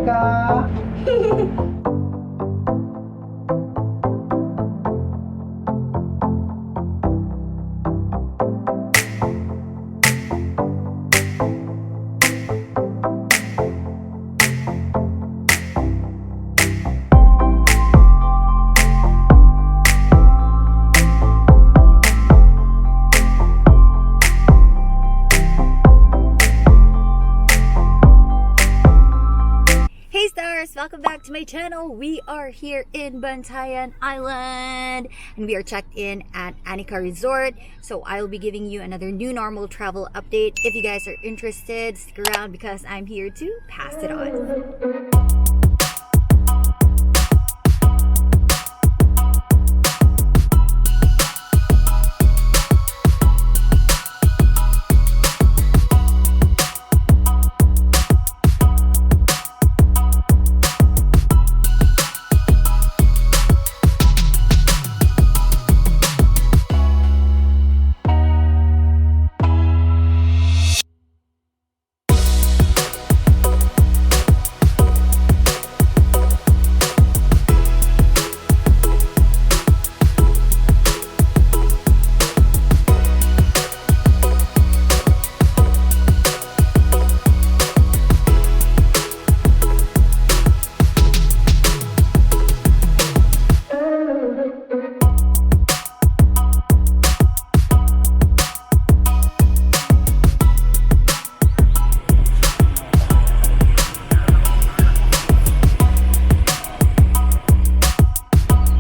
Anika! Hey stars! Welcome back to my channel. We are here in Bantayan Island and we are checked in at Anika Resort. So I will be giving you another new normal travel update. If you guys are interested, stick around because I'm here to pass it on.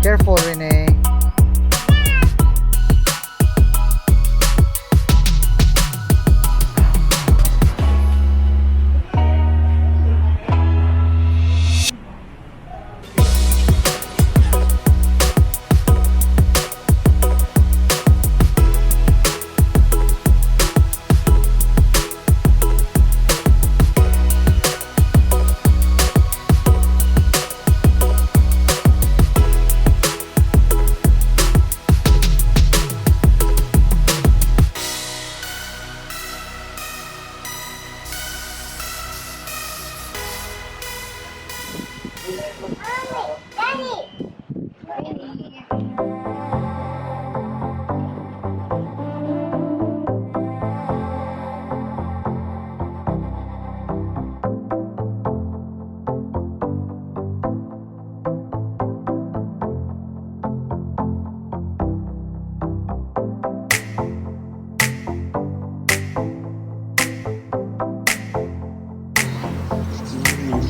Careful, Renee.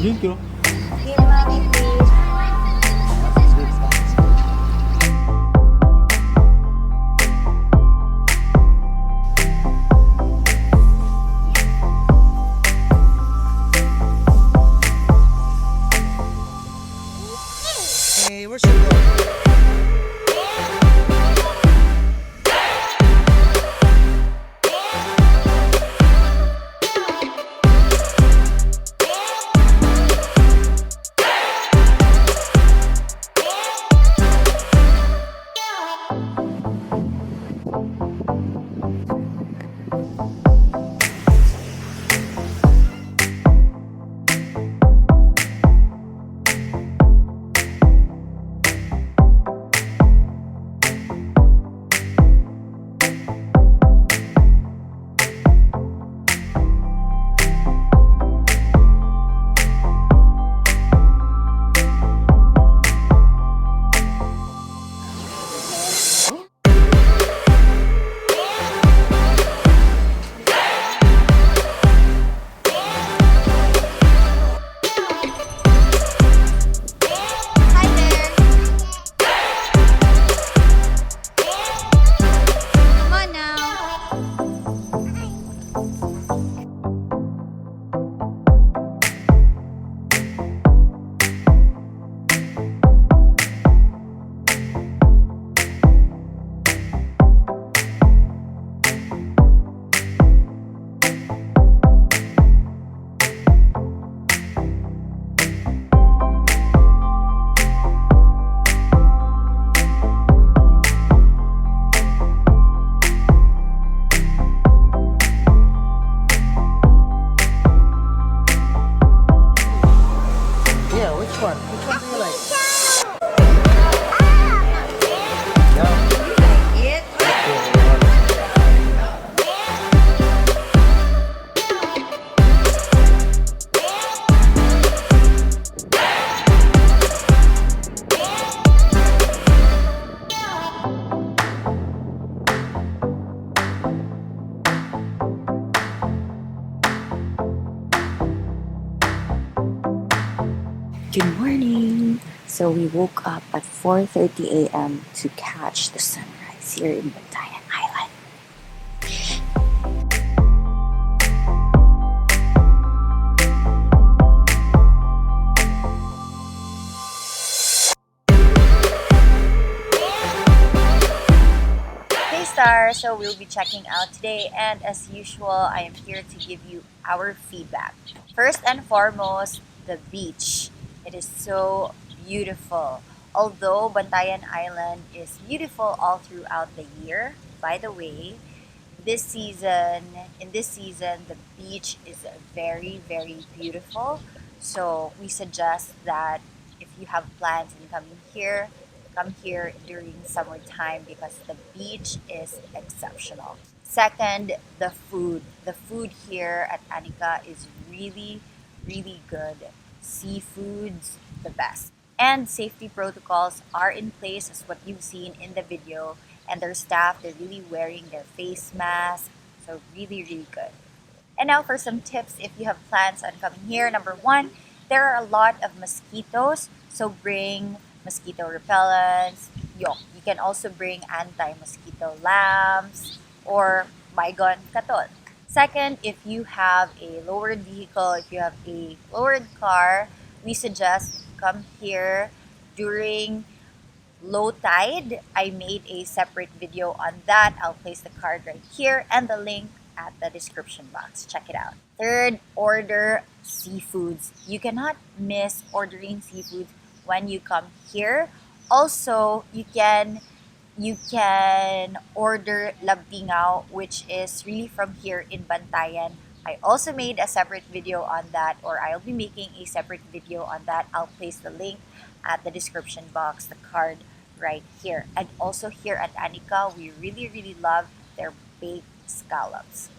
Drink, Hey, where's your dog? So we woke up at 4:30 a.m. to catch the sunrise here in Bantayan Island. Hey Star, so we'll be checking out today, and as usual, I am here to give you our feedback. First and foremost, the beach. It is so beautiful. Although Bantayan Island is beautiful all throughout the year, by the way, in this season, the beach is very, very beautiful. So we suggest that if you have plans in coming here, come here during summertime because the beach is exceptional. Second, the food. The food here at Anika is really, really good. Seafoods, the best. And safety protocols are in place as what you've seen in the video. And their staff, they're really wearing their face masks. So really, really good. And now for some tips if you have plans on coming here. Number one, there are a lot of mosquitoes. So bring mosquito repellents. You can also bring anti-mosquito lamps or bygone katol. Second, if you have a lowered vehicle, if you have a lowered car, we suggest come here during low tide. I made a separate video on that. I'll place the card right here and the link at the description box. Check it out. Third, order seafoods. You cannot miss ordering seafoods when you come here. Also, you can order LABTINGAW, which is really from here in Bantayan. I also made a separate video on that, or I'll be making a separate video on that. I'll place the link at the description box, the card right here. And also here at Anika, we really, really love their baked scallops.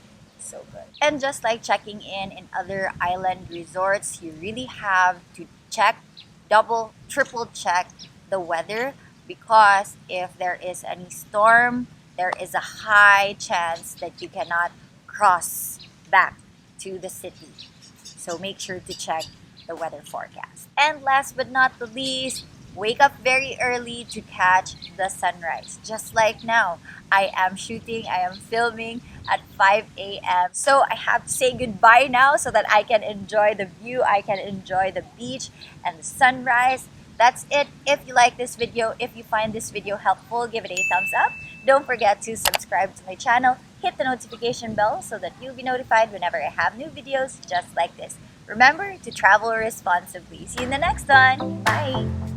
So good. And just like checking in other island resorts, you really have to check, double, triple check the weather because if there is any storm, there is a high chance that you cannot cross back to the city. So make sure to check the weather forecast. And last but not the least, wake up very early to catch the sunrise. Just like now, I am filming at 5 a.m. So I have to say goodbye now so that I can enjoy the view, I can enjoy the beach and the sunrise. That's it. If you like this video, if you find this video helpful, give it a thumbs up. Don't forget to subscribe to my channel. Hit the notification bell so that you'll be notified whenever I have new videos just like this. Remember to travel responsibly. See you in the next one. Bye!